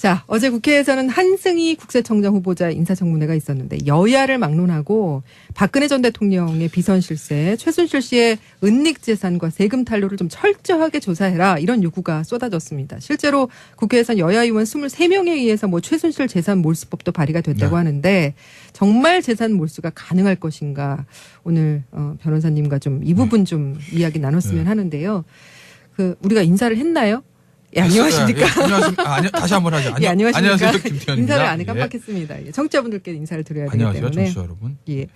자, 어제 국회에서는 한승희 국세청장 후보자 인사청문회가 있었는데 여야를 막론하고 박근혜 전 대통령의 비선 실세, 최순실 씨의 은닉 재산과 세금 탈루를 좀 철저하게 조사해라 이런 요구가 쏟아졌습니다. 실제로 국회에서는 여야 의원 23명에 의해서 뭐 최순실 재산 몰수법도 발의가 됐다고 하는데 정말 재산 몰수가 가능할 것인가 오늘 변호사님과 좀 이 부분 좀 이야기 나눴으면 하는데요. 우리가 인사를 했나요? 예, 안녕하십니까? 예, 안녕하십니까? 다시 한번 하죠. 예, 안녕하십니까? 안녕하세요, 김태현입니다. 인사를 안 해 깜빡했습니다. 예. 청취자분들께 인사를 드려야 되기 때문에. 안녕하세요, 청취자 여러분. 예.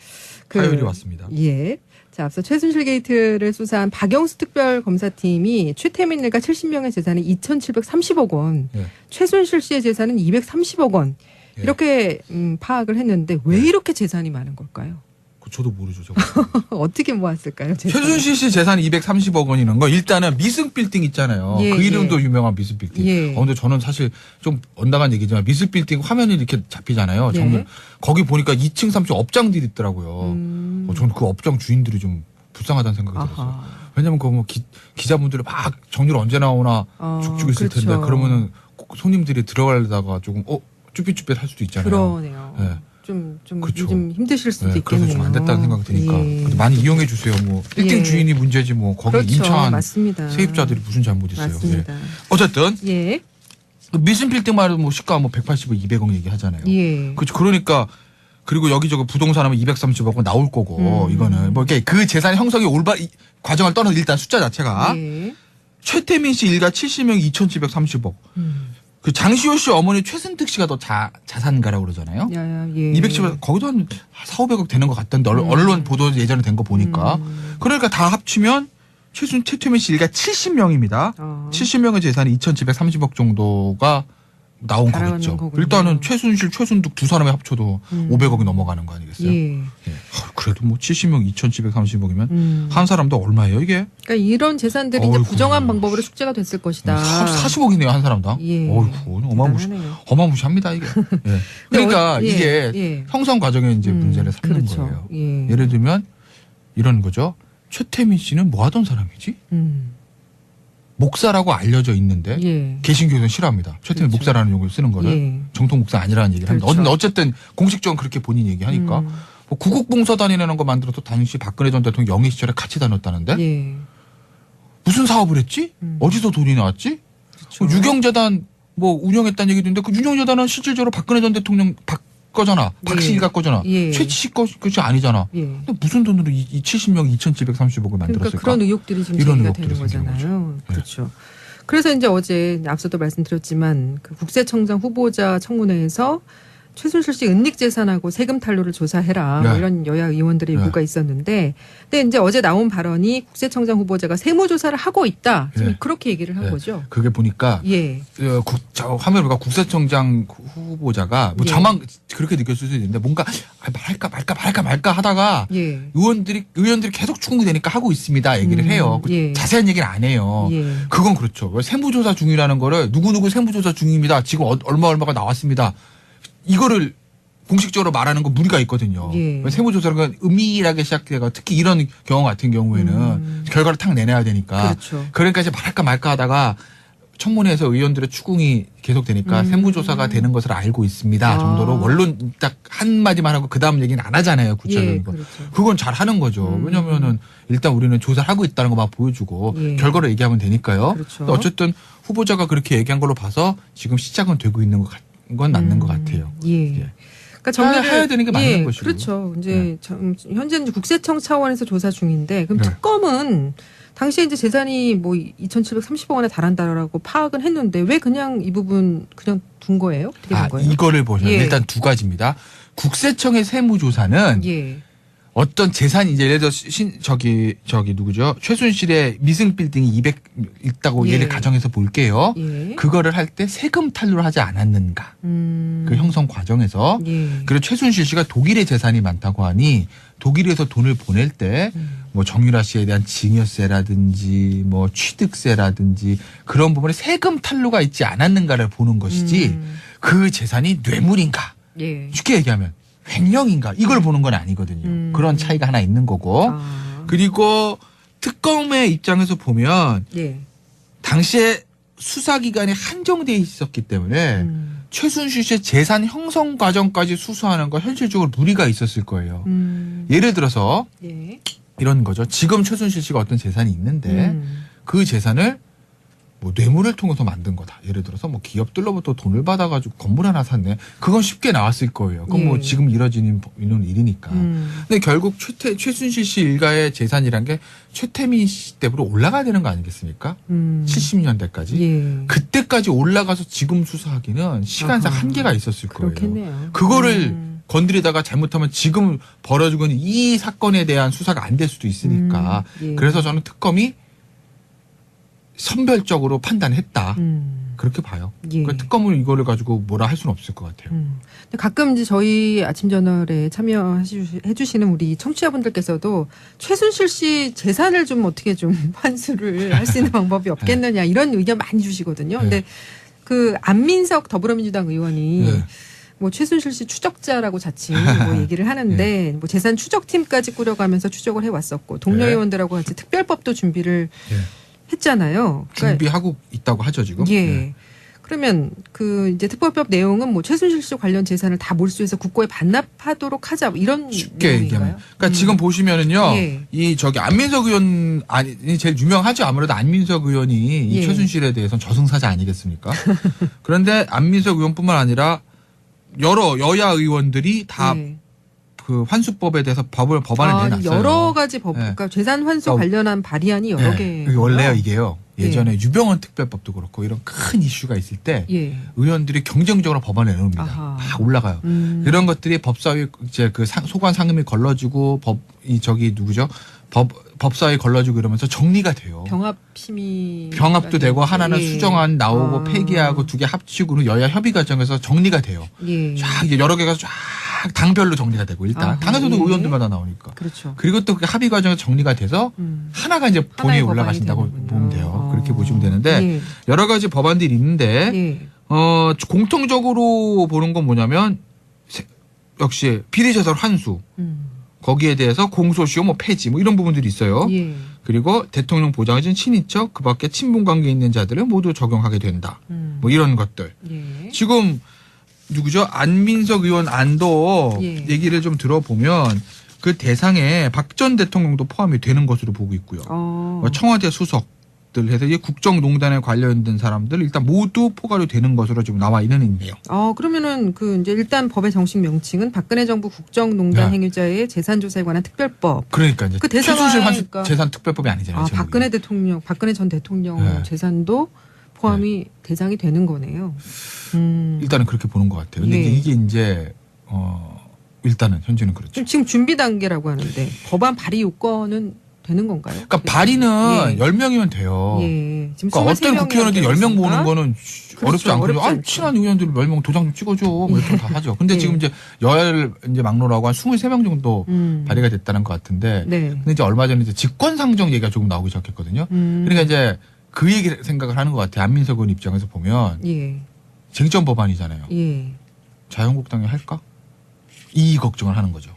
화요일이 왔습니다. 예. 자, 앞서 최순실 게이트를 수사한 박영수 특별검사팀이 최태민 일가 70명의 재산이 2,730억 원, 최순실 씨의 재산은 230억 원 이렇게 파악을 했는데 왜 이렇게 재산이 많은 걸까요? 저도 모르죠. 어떻게 모았을까요? 최순실 씨 재산 230억 원이라는 거 일단은 미승 빌딩 있잖아요. 예, 그 이름도 유명한 미승 빌딩. 예. 근데 저는 사실 좀 언당한 얘기지만 미승 빌딩 화면이 이렇게 잡히잖아요. 예. 거기 보니까 2층, 3층 업장들이 있더라고요. 저는 그 업장 주인들이 좀 불쌍하다는 생각이 들었어요. 왜냐면 그 뭐 기자분들이 막 정리를 언제 나오나 죽죽 있을 그렇죠. 텐데 그러면은 손님들이 들어가려다가 조금 쭈삣쭈삣 할 수도 있잖아요. 그러네요. 네. 좀 그렇죠. 요즘 힘드실 수도 있겠네요. 그래서 좀 안 됐다는 생각이 드니까 예. 많이 이용해 주세요. 뭐 빌딩 예. 주인이 문제지 뭐 거기 그렇죠. 임차한 맞습니다. 세입자들이 무슨 잘못했어요. 맞습니다. 예. 어쨌든 예. 미슨 빌딩만 해도 뭐 시가 뭐 180억, 200억 얘기하잖아요. 예. 그렇죠. 그러니까 그리고 여기저기 부동산하면 230억 원 나올 거고 이거는 뭐 이렇게 그 재산 형성의 올바 과정을 떠나서 일단 숫자 자체가 예. 최태민 씨 일가 70명 2,730억. 그 장시호 씨 어머니 최승득 씨가 더 자산가라고 그러잖아요. 야야, 예. 210억 거기도 한 4, 500억 되는 것 같던데 언론 보도 예전에 된 거 보니까 그러니까 다 합치면 최태민 씨 일가 70명입니다. 70명의 재산이 2,730억 정도가 나온 거겠죠. 거군요. 일단은 최순실, 최순득 두 사람이 합쳐도 500억이 넘어가는 거 아니겠어요? 예. 예. 그래도 뭐 70명 2,730억이면 한 사람도 얼마예요 이게? 그러니까 이런 재산들이 이제 어이구. 부정한 방법으로 숙제가 됐을 것이다. 40억이네요 한 사람당. 예. 어이구 대단하네요. 어마무시합니다 이게. 예. 그러니까 예, 이게 예. 형성 과정에 이제 문제를 삼는 그렇죠. 거예요. 예. 예를 들면 이런 거죠. 최태민 씨는 뭐 하던 사람이지? 목사라고 알려져 있는데 예. 개신교에서는 싫어합니다. 최태민 그렇죠. 목사라는 용어를 쓰는 거를 예. 정통 목사 아니라는 얘기를 합니다. 그렇죠. 어쨌든 공식적으로 그렇게 본인 얘기하니까 뭐 구국봉사단이라는 거 만들어서 당시 박근혜 전 대통령 영예 시절에 같이 다녔다는데 예. 무슨 사업을 했지? 어디서 돈이 나왔지? 그렇죠. 유경재단 뭐 운영했다는 얘기도 있는데 그 유경재단은 실질적으로 박근혜 전 대통령 거잖아. 박씨가 거잖아. 예. 최씨 것이 아니잖아. 예. 근데 무슨 돈으로 이 70명 2,730억을 만들었을까? 그러니까 그런 의혹들이 지금 이런 제기가 의혹들이 되는 생기는 거잖아요. 거죠. 그렇죠. 그래서 이제 어제 앞서도 말씀드렸지만 그 국세청장 후보자 청문회에서 최순실 씨 은닉 재산하고 세금 탈루를 조사해라 뭐 네. 이런 여야 의원들의 요구가 있었는데, 근데 이제 어제 나온 발언이 국세청장 후보자가 세무조사를 하고 있다. 지금 네. 그렇게 얘기를 한 네. 거죠. 그게 보니까 예. 화면을 보니까 국세청장 후보자가 뭐 예. 저만 그렇게 느꼈을 수도 있는데 뭔가 말까 하다가 예. 의원들이 계속 충분히 되니까 하고 있습니다 얘기를 해요. 예. 자세한 얘기는 안 해요. 예. 그건 그렇죠. 세무조사 중이라는 거를 누구누구 세무조사 중입니다. 지금 얼마가 나왔습니다. 이거를 공식적으로 말하는 건 무리가 있거든요. 예. 세무조사는 건 은밀하게 시작돼가 특히 이런 경우 같은 경우에는 결과를 탁 내놔야 되니까. 그렇죠. 그러니까 이제 말까 하다가 청문회에서 의원들의 추궁이 계속되니까 세무조사가 되는 것을 알고 있습니다. 정도로 원론 딱 한마디만 하고 그 다음 얘기는 안 하잖아요. 구체적인 예, 거. 그렇죠. 그건 잘 하는 거죠. 왜냐면은 일단 우리는 조사를 하고 있다는 것만 보여주고 예. 결과를 얘기하면 되니까요. 그렇죠. 근데 어쨌든 후보자가 그렇게 얘기한 걸로 봐서 지금 시작은 되고 있는 건 맞는 것 같아요. 예. 예. 그러니까 정리를 해야 되는 게 맞는 것이고. 그렇죠. 이제 현재는 이제 국세청 차원에서 조사 중인데 그럼 네. 특검은 당시에 이제 재산이 뭐 2,730억 원에 달한다라고 파악은 했는데 왜 그냥 이 부분 그냥 둔 거예요? 어떻게 된 거예요? 이거를 보셔요. 예. 일단 두 가지입니다. 국세청의 세무조사는 예. 어떤 재산이 이제 예를 들어 저기 누구죠? 최순실의 미승 빌딩이 200 있다고 예. 예를 가정해서 볼게요. 예. 그거를 할 때 세금 탈루를 하지 않았는가? 그 형성 과정에서. 예. 그리고 최순실 씨가 독일에 재산이 많다고 하니 독일에서 돈을 보낼 때 뭐 정유라 씨에 대한 증여세라든지 뭐 취득세라든지 그런 부분에 세금 탈루가 있지 않았는가를 보는 것이지 그 재산이 뇌물인가? 예. 쉽게 얘기하면 횡령인가? 이걸 보는 건 아니거든요. 그런 차이가 하나 있는 거고. 그리고 특검의 입장에서 보면 예. 당시에 수사기간이 한정돼 있었기 때문에 최순실 씨의 재산 형성 과정까지 수사하는 거 현실적으로 무리가 있었을 거예요. 예를 들어서 예. 이런 거죠. 지금 최순실 씨가 어떤 재산이 있는데 그 재산을 뭐 뇌물을 통해서 만든 거다. 예를 들어서 뭐 기업들로부터 돈을 받아가지고 건물 하나 샀네. 그건 쉽게 나왔을 거예요. 그건 뭐 예. 지금 이루어지는 일이니까. 근데 결국 최순실 씨 일가의 재산이란 게 최태민 씨 때부터 올라가야 되는 거 아니겠습니까? 70년대까지. 예. 그때까지 올라가서 지금 수사하기는 시간상 아하. 한계가 있었을 거예요. 그렇겠네요. 그거를 건드리다가 잘못하면 지금 벌어지고 있는 이 사건에 대한 수사가 안 될 수도 있으니까. 예. 그래서 저는 특검이 선별적으로 판단했다. 그렇게 봐요. 예. 그러니까 특검을 이거를 가지고 뭐라 할 수는 없을 것 같아요. 근데 가끔 이제 저희 아침 저널에 참여해주시는 우리 청취자분들께서도 최순실 씨 재산을 좀 어떻게 좀 환수를 할 수 있는 방법이 없겠느냐 이런 의견 많이 주시거든요. 근데 그 안민석 더불어민주당 의원이 네. 뭐 최순실 씨 추적자라고 자칭 뭐 얘기를 하는데 뭐 재산 추적팀까지 꾸려가면서 추적을 해왔었고 동료 네. 의원들하고 같이 특별법도 준비를 예. 했잖아요. 그러니까 준비하고 있다고 하죠 지금. 예. 네. 그러면 그 이제 특별법 내용은 뭐 최순실 씨 관련 재산을 다 몰수해서 국고에 반납하도록 하자 뭐 이런 쉽게 내용인가요? 얘기하면. 그러니까 지금 보시면은요. 예. 이 저기 안민석 의원 아니 제일 유명하죠. 아무래도 안민석 의원이 이 예. 최순실에 대해서는 저승사자 아니겠습니까? 그런데 안민석 의원뿐만 아니라 여러 여야 의원들이 다 그 예. 환수법에 대해서 법안을 내놨어요. 여러 가지 법, 예. 그러니까 재산 환수 그러니까 관련한 발의안이 여러 개. 이게 원래요 이게요. 예전에 유병헌 특별법도 그렇고 이런 큰 이슈가 있을 때 예. 의원들이 경쟁적으로 법안을 내놓습니다. 아하. 막 올라가요. 이런 것들이 법사위 이제 그 소관 상임위 걸러지고 법사위 걸러지고 이러면서 정리가 돼요. 병합도 되고 하나는 예. 수정안 나오고 폐기하고 두 개 합치고 여야 협의 과정에서 정리가 돼요. 예. 쫙 이게 여러 개가 쫙 당별로 정리가 되고 일단 아하, 당에서도 예. 의원들마다 나오니까. 그렇죠. 그리고 또 그 합의 과정에서 정리가 돼서 하나가 이제 본회의에 하나의 법안이 올라가신다고 되는군요. 보면 돼요. 그렇게 보시면 되는데 예. 여러 가지 법안들이 있는데 예. 공통적으로 보는 건 뭐냐면 역시 비리재산 환수 거기에 대해서 공소시효 뭐 폐지 뭐 이런 부분들이 있어요. 예. 그리고 대통령 보좌진 친인척 그밖에 친분관계 있는 자들은 모두 적용하게 된다. 뭐 이런 것들. 예. 지금 누구죠? 안민석 의원 안도 예. 얘기를 좀 들어보면 그 대상에 박 전 대통령도 포함이 되는 것으로 보고 있고요. 청와대 수석들 해서 이 국정농단에 관련된 사람들 일단 모두 포괄이 되는 것으로 지금 나와 있네요. 그러면은 그 이제 일단 법의 정식 명칭은 박근혜 정부 국정농단 네. 행위자의 재산조사에 관한 특별법. 그러니까 이제 그 대상이 최순실 환수 그러니까 재산 특별법이 아니잖아요. 제목이. 박근혜 전 대통령 네. 재산도 포함이 대상이 되는 거네요. 일단은 그렇게 보는 것 같아요. 근데 예. 이게 이제 일단은 현재는 그렇죠. 지금 준비 단계라고 하는데 법안 발의 요건은 되는 건가요? 그러니까 발의는 예. 10명이면 돼요. 예. 지금 그러니까 어떤 23명이 국회의원들 10명 모으는 거는 그렇죠. 어렵지 않거든요. 어렵지 아, 않죠. 친한 의원들 10명 도장 좀 찍어줘. 뭐 이렇게 다 하죠. 근데 예. 지금 이제 여야를 이제 막론하고 한 23명 정도 발의가 됐다는 것 같은데. 네. 근데 이제 얼마 전에 이제 직권상정 얘기가 조금 나오기 시작했거든요. 그러니까 이제 그 얘기를 생각을 하는 것 같아요. 안민석 의원 입장에서 보면 예. 쟁점 법안이잖아요. 예. 자유한국당이 할까? 이 걱정을 하는 거죠.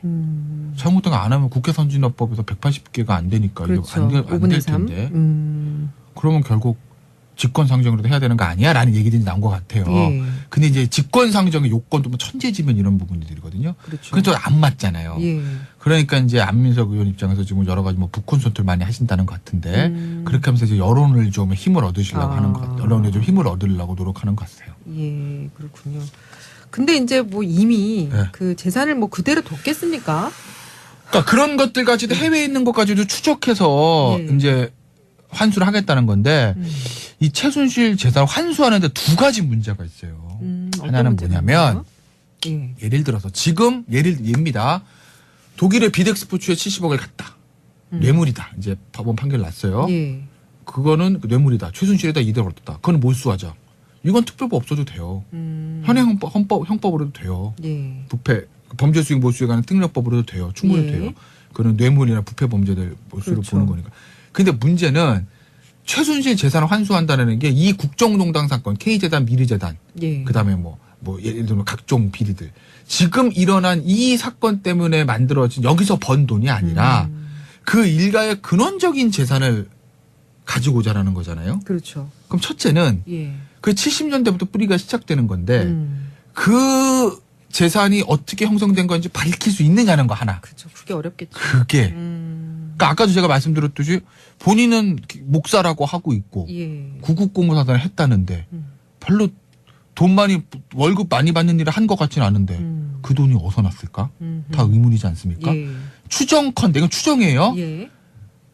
자유한국당이 안 하면 국회 선진화법에서 180개가 안 되니까 그렇죠. 이거 안 될 5분의 3. 텐데. 그러면 결국 직권상정이라도 해야 되는 거 아니야? 라는 얘기들이 나온 것 같아요. 예. 근데 이제 직권상정의 요건도 뭐 천재지변 이런 부분들이거든요. 그렇죠. 그건 좀 안 맞잖아요. 예. 그러니까 이제 안민석 의원 입장에서 지금 여러 가지 뭐 북콘서트를 많이 하신다는 것 같은데 그렇게 하면서 이제 여론을 좀 힘을 얻으시려고 하는 것 같아요. 여론에 좀 힘을 얻으려고 노력하는 것 같아요. 예, 그렇군요. 근데 이제 뭐 이미 네. 그 재산을 뭐 그대로 뒀겠습니까? 그러니까 그런 것들까지도 해외에 있는 것까지도 추적해서 예. 이제 환수를 하겠다는 건데 이 최순실 재산을 환수하는데 두 가지 문제가 있어요. 하나는 뭐냐면 예. 예를 들어서 지금 예입니다. 독일의 비덱스포츠에 70억을 갔다. 뇌물이다. 이제 법원 판결 났어요. 예. 그거는 뇌물이다. 최순실에다 이대로 얻었다. 그건 몰수하자. 이건 특별법 없어도 돼요. 현행 형법으로도 돼요. 예. 부패 범죄 수익 몰수에 관한 특례법으로도 돼요. 충분히 예. 돼요. 그거는 뇌물이나 부패 범죄들 몰수로 그렇죠. 보는 거니까. 근데 문제는 최순실 재산을 환수한다는 게 이 국정농단 사건, K재단, 미르재단, 예. 그다음에 뭐 예를 들면 각종 비리들. 지금 일어난 이 사건 때문에 만들어진 여기서 번 돈이 아니라 그 일가의 근원적인 재산을 가지고자라는 거잖아요. 그렇죠. 그럼 첫째는 예. 그 70년대부터 뿌리가 시작되는 건데 음. 그 재산이 어떻게 형성된 건지 밝힐 수 있느냐는 거 하나. 그렇죠. 그게 어렵겠죠. 그게. 그러니까 아까도 제가 말씀드렸듯이 본인은 목사라고 하고 있고 예. 구국공무사단을 했다는데 음. 별로 돈 많이 월급 많이 받는 일을 한 것 같지는 않은데 그 돈이 어디서 났을까? 다 의문이지 않습니까? 예. 추정컨대 이건 추정이에요. 예.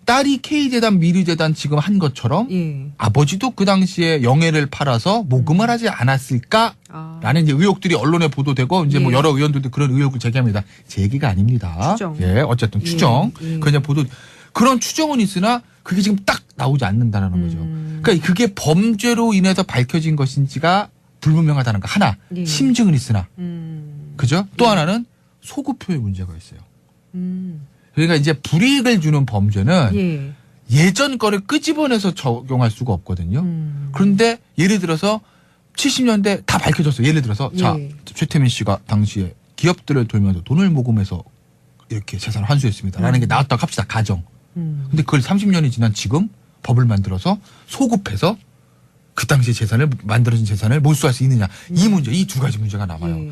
딸이 K재단 미르재단 지금 한 것처럼 예. 아버지도 그 당시에 영예를 팔아서 모금을 하지 않았을까라는 아. 이제 의혹들이 언론에 보도되고 이제 뭐 예. 여러 의원들도 그런 의혹을 제기합니다. 제 얘기가 아닙니다. 추정. 예, 어쨌든 추정. 예. 그냥 보도 그런 추정은 있으나 그게 지금 딱 나오지 않는다라는 거죠. 그러니까 그게 범죄로 인해서 밝혀진 것인지가 불분명하다는 거 하나. 예. 심증은 있으나. 그죠? 또 예. 하나는 소급표의 문제가 있어요. 음. 그러니까 이제 불이익을 주는 범죄는 예. 예전 거를 끄집어내서 적용할 수가 없거든요. 그런데 예를 들어서 70년대 다 밝혀졌어요. 예를 들어서 자, 예. 최태민 씨가 당시에 기업들을 돌면서 돈을 모금해서 이렇게 재산을 환수했습니다라는 게 나왔다고 합시다. 가정. 근데 그걸 30년이 지난 지금 법을 만들어서 소급해서 그 당시에 재산을 만들어진 재산을 몰수할 수 있느냐. 이 문제, 이 두 가지 문제가 남아요. 예.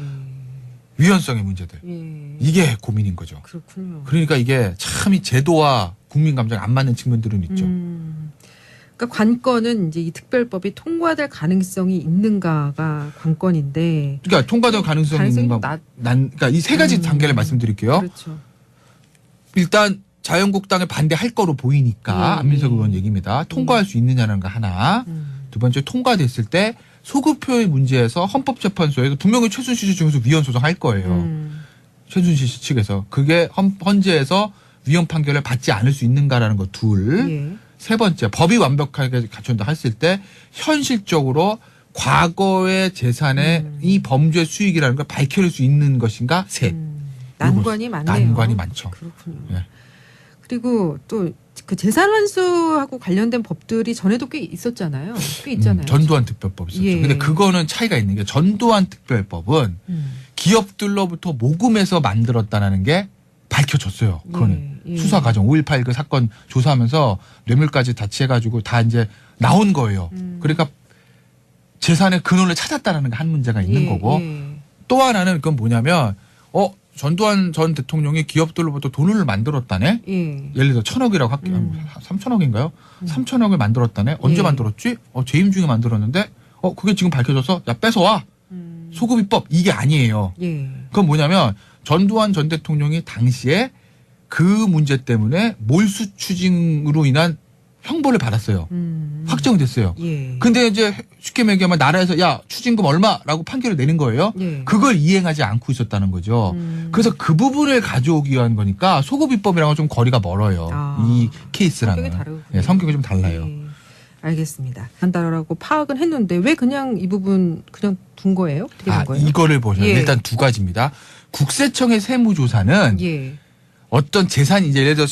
위헌성의 문제들. 예. 이게 고민인 거죠. 그렇군요. 그러니까 이게 참 이 제도와 국민 감정이 안 맞는 측면들은 있죠. 그러니까 관건은 이제 이 특별법이 통과될 가능성이 있는가가 관건인데. 그러니까 통과될 가능성이 가능성이 있는가? 그러니까 이 세 가지 단계를 말씀드릴게요. 그렇죠. 일단 자유한국당에 반대할 거로 보이니까 예, 안민석 예. 의원 얘기입니다. 통과할 수 있느냐는 거 하나. 두 번째 통과됐을 때 소급표의 문제에서 헌법재판소에서 분명히 최순실 씨 중에서 위헌 소송할 거예요. 최순실 씨 측에서 그게 헌재에서 위헌 판결을 받지 않을 수 있는가라는 거 둘. 예. 세 번째 법이 완벽하게 갖춘다 했을 때 현실적으로 과거의 재산의 이 범죄 수익이라는 걸 밝혀낼 수 있는 것인가 셋. 난관이 많네요. 난관이 많죠. 그렇군요. 예. 그리고 또 그 재산 환수하고 관련된 법들이 전에도 꽤 있었잖아요. 꽤 있잖아요. 전두환 특별법 있었죠. 예. 근데 그거는 차이가 있는 게 전두환 특별법은 기업들로부터 모금해서 만들었다는 게 밝혀졌어요. 그거는 예. 수사 과정 5.18 그 사건 조사하면서 뇌물까지 다 취해가지고 다 이제 나온 거예요. 그러니까 재산의 근원을 찾았다는 게 한 문제가 있는 예, 거고 예. 또 하나는 그건 뭐냐면 전두환 전 대통령이 기업들로부터 돈을 만들었다네. 예. 예를 들어 1,000억이라고 할게요. 3,000억인가요? 3,000억을 만들었다네. 언제 예. 만들었지? 재임 중에 만들었는데 그게 지금 밝혀져서 야 뺏어와. 소급입법 이게 아니에요. 예. 그건 뭐냐면 전두환 전 대통령이 당시에 그 문제 때문에 몰수 추징으로 인한 형벌을 받았어요. 확정됐어요. 예. 근데 이제 쉽게 얘기하면 나라에서 야 추징금 얼마라고 판결을 내는 거예요. 예. 그걸 이행하지 않고 있었다는 거죠. 그래서 그 부분을 가져오기 위한 거니까 소급입법이랑은 좀 거리가 멀어요. 아, 이 케이스랑은. 성격이 다르군요. 예, 성격이 좀 달라요. 예. 알겠습니다. 한달라고 파악은 했는데 왜 그냥 이 부분 그냥 둔 거예요? 어떻게 된 거예요? 이거를 보셔요. 예. 일단 두 가지입니다. 국세청의 세무조사는 예. 어떤 재산이 이제 예를 들어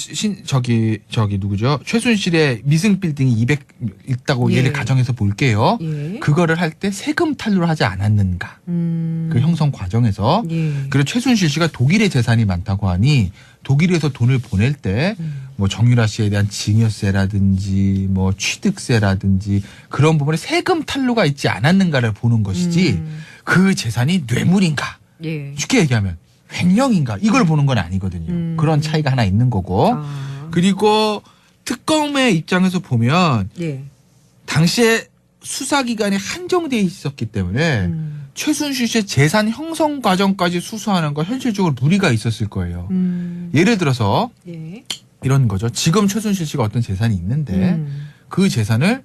저기 누구죠? 최순실의 미승 빌딩이 200 있다고 예. 예를 가정해서 볼게요. 예. 그거를 할 때 세금 탄로를 하지 않았는가? 그 형성 과정에서 예. 그리고 최순실 씨가 독일에 재산이 많다고 하니 독일에서 돈을 보낼 때 뭐 정유라 씨에 대한 증여세라든지 뭐 취득세라든지 그런 부분에 세금 탄로가 있지 않았는가를 보는 것이지 그 재산이 뇌물인가? 예. 쉽게 얘기하면 횡령인가 이걸 보는 건 아니거든요. 그런 차이가 하나 있는 거고 아. 그리고 특검의 입장에서 보면 예. 당시에 수사기간이 한정돼 있었기 때문에 최순실 씨의 재산 형성 과정까지 수사하는 거 현실적으로 무리가 있었을 거예요. 예를 들어서 예. 이런 거죠. 지금 최순실 씨가 어떤 재산이 있는데 그 재산을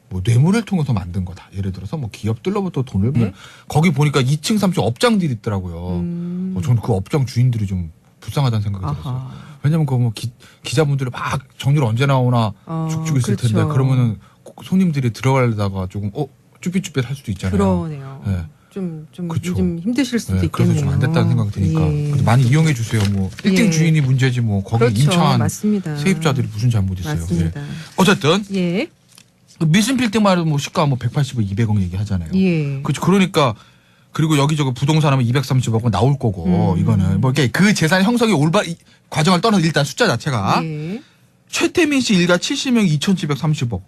뭐 뇌물을 통해서 만든 거다. 예를 들어서 뭐 기업들로부터 돈을 네? 거기 보니까 2층, 3층 업장들이 있더라고요. 저는 그 업장 주인들이 좀 불쌍하다는 생각이 들었어요. 아하. 왜냐면 그 뭐 기자분들이 막 정률 언제 나오나 죽죽 있을 그렇죠. 텐데 그러면은 손님들이 들어가려다가 조금 쭈삣쭈삣 할 수도 있잖아요. 그러네요. 네. 좀 그쵸. 요즘 힘드실 수도 네, 있겠네요. 그래서 좀 안 됐다는 생각이 드니까 예. 그래도 많이 이용해 주세요. 뭐 1등 예. 주인이 문제지 뭐 거기 그렇죠. 임차한 맞습니다. 세입자들이 무슨 잘못 있어요. 맞습니다. 예. 어쨌든 예. 미신 빌딩만 해도 뭐 시가 뭐 180억, 200억 얘기하잖아요. 예. 그렇죠. 그러니까 그리고 여기저기 부동산 하면 230억 나올 거고 이거는 뭐 이렇게 그 재산 형성의 올바른 과정을 떠나서 일단 숫자 자체가 예. 최태민 씨 일가 70명 2,730억.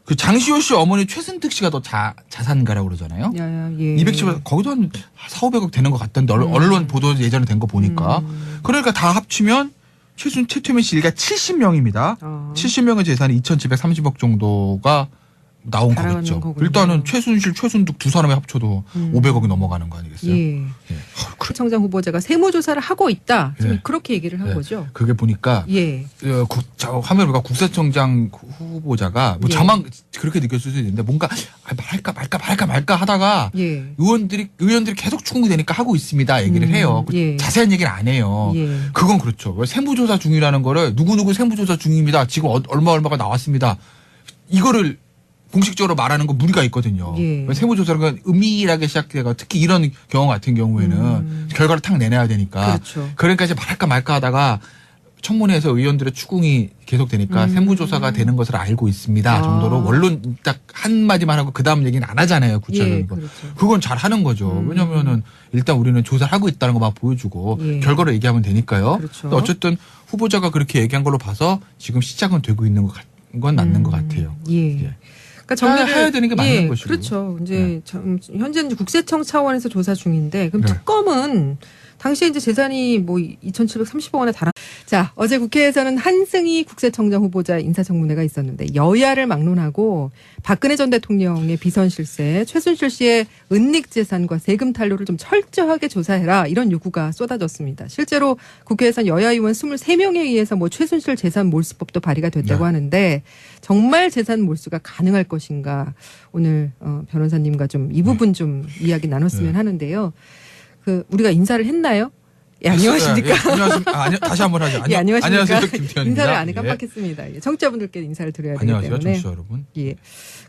그 장시호 씨 어머니 최순득 씨가 더 자산가라고 그러잖아요. 야야, 예. 210억 거기도 한 4,500억 되는 것 같던데 언론 보도 예전에 된 거 보니까. 그러니까 다 합치면 최태민 씨 일가 70명입니다. 70명의 재산이 2,730억 정도가 나온 거겠죠. 거군요. 일단은 최순실, 최순득 두 사람이 합쳐도 500억이 넘어가는 거 아니겠어요? 예. 예. 청장 후보자가 세무조사를 하고 있다. 지금 예. 그렇게 얘기를 한 예. 거죠. 그게 보니까 예. 화면을 보니까 국세청장 후보자가 뭐 예. 저만 그렇게 느꼈을 수도 있는데 뭔가 말까 하다가 예. 의원들이 계속 충분히 되니까 하고 있습니다 얘기를 해요. 예. 자세한 얘기는 안 해요. 예. 그건 그렇죠. 세무조사 중이라는 거를 누구누구 세무조사 중입니다. 지금 얼마가 나왔습니다. 이거를 공식적으로 말하는 건 무리가 있거든요. 예. 세무조사는 건 은밀하게 시작돼가 특히 이런 경우 같은 경우에는 결과를 탁 내놔야 되니까. 그렇죠. 그러니까 이제 말까 하다가 청문회에서 의원들의 추궁이 계속되니까 세무조사가 되는 것을 알고 있습니다. 정도로 원론 딱 한마디만 하고 그 다음 얘기는 안 하잖아요. 구체적으로. 예, 그렇죠. 그건 잘 하는 거죠. 왜냐면은 일단 우리는 조사를 하고 있다는 것만 보여주고 예. 결과를 얘기하면 되니까요. 그렇죠. 근데 어쨌든 후보자가 그렇게 얘기한 걸로 봐서 지금 시작은 되고 있는 건 맞는 것 같아요. 예. 예. 그러니까 정리를 해야 되는 게 맞는 것이고. 그렇죠. 이제 현재는 이제 국세청 차원에서 조사 중인데 그럼 네. 특검은 당시에 이제 재산이 뭐 2,730억 원에 달한. 자, 어제 국회에서는 한승희 국세청장 후보자 인사청문회가 있었는데 여야를 막론하고 박근혜 전 대통령의 비선 실세, 최순실 씨의 은닉 재산과 세금 탈루를 좀 철저하게 조사해라 이런 요구가 쏟아졌습니다. 실제로 국회에서는 여야 의원 23명에 의해서 뭐 최순실 재산 몰수법도 발의가 됐다고 네. 하는데 정말 재산 몰수가 가능할 것인가 오늘 변호사님과 좀 이 부분 좀 이야기 나눴으면 네. 하는데요. 우리가 인사를 했나요? 예, 안녕하십니까? 예, 안녕하십니까? 다시 한번 하죠. 예, 안녕하십니까? 안녕하세요. 김태현입니다. 인사를 안 해 예. 깜빡했습니다. 예, 청취자분들께 인사를 드려야 되기 안녕하세요. 때문에. 청취자 여러분. 예.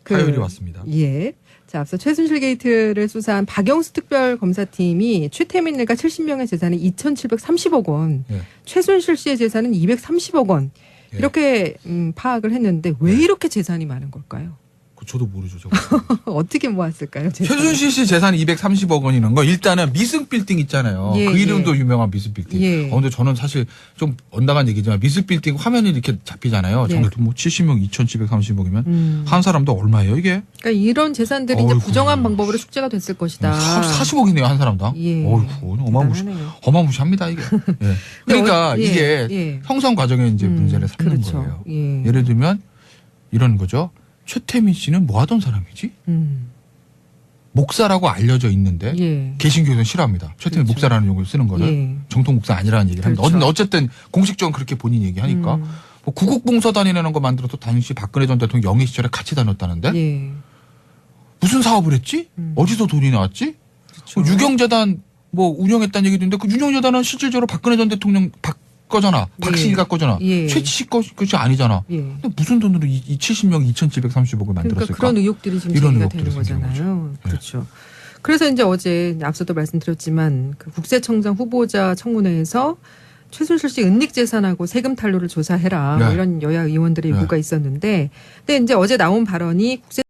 화요일이 왔습니다. 예. 자, 앞서 최순실 게이트를 수사한 박영수 특별검사팀이 최태민 일가 70명의 재산이 2,730억 원, 예. 최순실 씨의 재산은 230억 원 예. 이렇게 파악을 했는데 왜 이렇게 재산이 많은 걸까요? 저도 모르죠. 저거. 어떻게 모았을까요? 재산을? 최순실 씨 재산 230억 원이라는 거 일단은 미승 빌딩 있잖아요. 예, 그 이름도 예. 유명한 미승 빌딩. 예. 근데 저는 사실 좀 언담한 얘기지만 미승 빌딩 화면이 이렇게 잡히잖아요. 예. 저는 뭐 70명 2,730억이면 한 사람도 얼마예요 이게? 그러니까 이런 재산들이 이제 어이구. 부정한 방법으로 숙제가 됐을 것이다. 40억이네요 한 사람당. 예. 어이구 대단하네요. 어마무시합니다 이게. 예. 그러니까 예, 이게 예. 형성 과정에 이제 문제를 삼는 그렇죠. 거예요. 예. 예를 들면 이런 거죠. 최태민 씨는 뭐 하던 사람이지? 목사라고 알려져 있는데 예. 개신교에서는 싫어합니다. 최태민 그렇죠. 목사라는 용어를 쓰는 거를 예. 정통 목사 아니라는 얘기를 합니다. 그렇죠. 어쨌든 공식적으로 그렇게 본인 얘기하니까 뭐 구국봉사단이라는 거 만들어서 당시 박근혜 전 대통령 영의 시절에 같이 다녔다는데 예. 무슨 사업을 했지? 어디서 돈이 나왔지? 그렇죠. 유경재단 뭐 운영했다는 얘기도 있는데 그 유경재단은 실질적으로 박근혜 전 대통령 거잖아. 박씨 일가 거잖아. 예. 최씨 것이 아니잖아. 예. 근데 무슨 돈으로 이 70명 2,730억을 만들었을까? 그러니까 그런 의혹들이 지금 이런 제기가 의혹들이 되는 생기는 거잖아요. 예. 그렇죠. 그래서 이제 어제 앞서도 말씀드렸지만 그 국세청장 후보자 청문회에서 최순실 씨 은닉 재산하고 세금 탈루를 조사해라 뭐 네. 이런 여야 의원들의 네. 요구가 있었는데, 근데 이제 어제 나온 발언이 국세